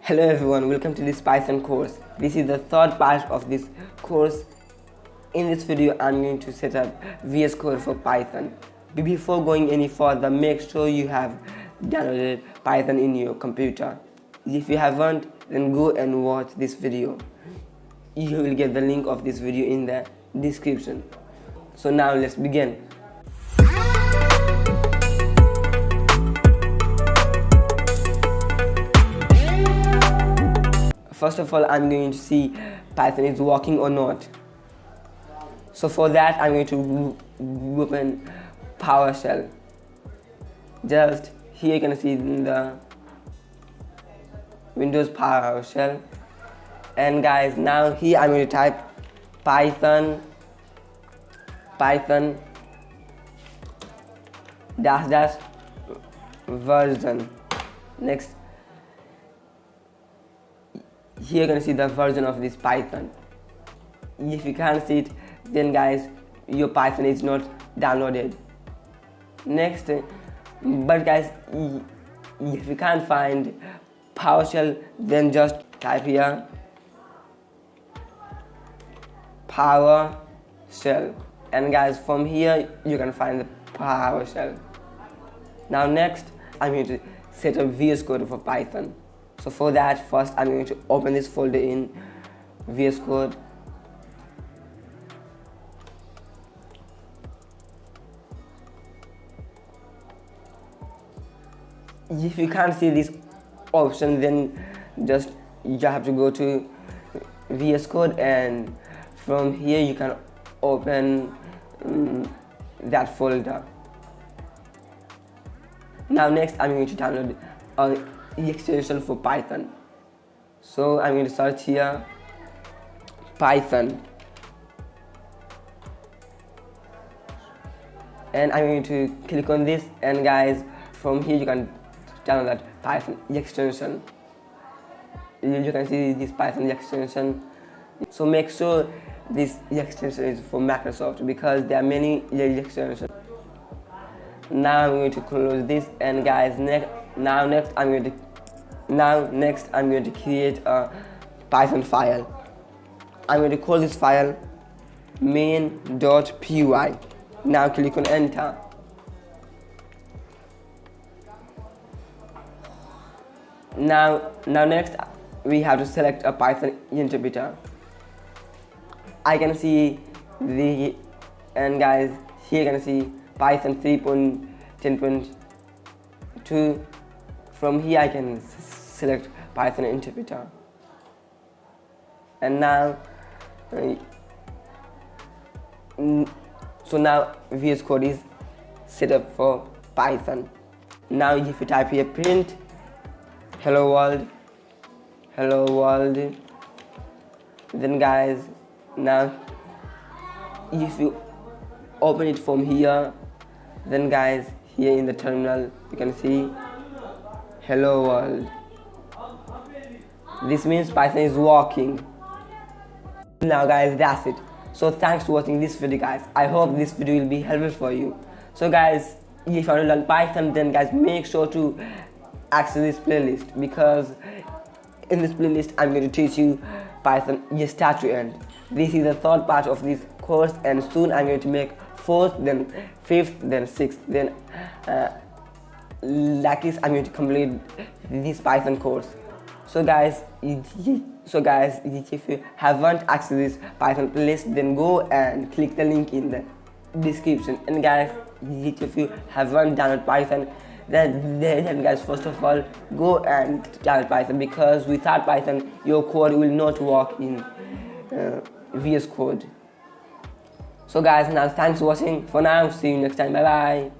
Hello everyone, welcome to this Python course. This is the third part of this course. In this video, I'm going to set up VS Code for Python. Before going any further, make sure you have downloaded Python in your computer. If you haven't, then go and watch this video. You will get the link of this video in the description. So now let's begin. First of all, I'm going to see Python is working or not. So for that, I'm going to open PowerShell. Just here you can see in the Windows PowerShell. And guys, now here I'm going to type Python version. Next, here you can see the version of this Python. If you can't see it, then guys, your Python is not downloaded. Next, but guys, if you can't find PowerShell, then just type here PowerShell, and guys, from here you can find the PowerShell. Now next, I'm going to set up VS Code for Python. So for that, first I'm going to open this folder in VS Code. If you can't see this option, then just you have to go to VS Code, and from here you can open that folder. Now next, I'm going to download the extension for Python. So I'm going to search here Python, and I'm going to click on this, and guys, from here you can download that Python extension. You can see this Python extension. So make sure this extension is for Microsoft, because there are many extensions. Now I'm going to close this, and guys, next I'm going to create a Python file. I'm going to call this file main.py. Now click on enter. Now next we have to select a Python interpreter. I can see and guys, here you can see Python 3.10.2. From here I can select Python interpreter, and now VS Code is set up for Python. Now if you type here print hello world, then guys, now if you open it from here, then guys, here in the terminal you can see hello world. This means Python is working. Now guys, that's it. So thanks for watching this video, guys. I hope this video will be helpful for you. So guys, if you want to learn Python, then guys, make sure to access this playlist, because in this playlist I'm going to teach you Python start to end. This is the third part of this course, and soon I'm going to make fourth, then fifth, then sixth, then like this I'm going to complete this Python course. So guys, if you haven't accessed this Python playlist, then go and click the link in the description. And guys, if you haven't downloaded Python, then guys, first of all, go and download Python, because without Python your code will not work in VS Code. So guys, now thanks for watching. For now, see you next time. Bye bye.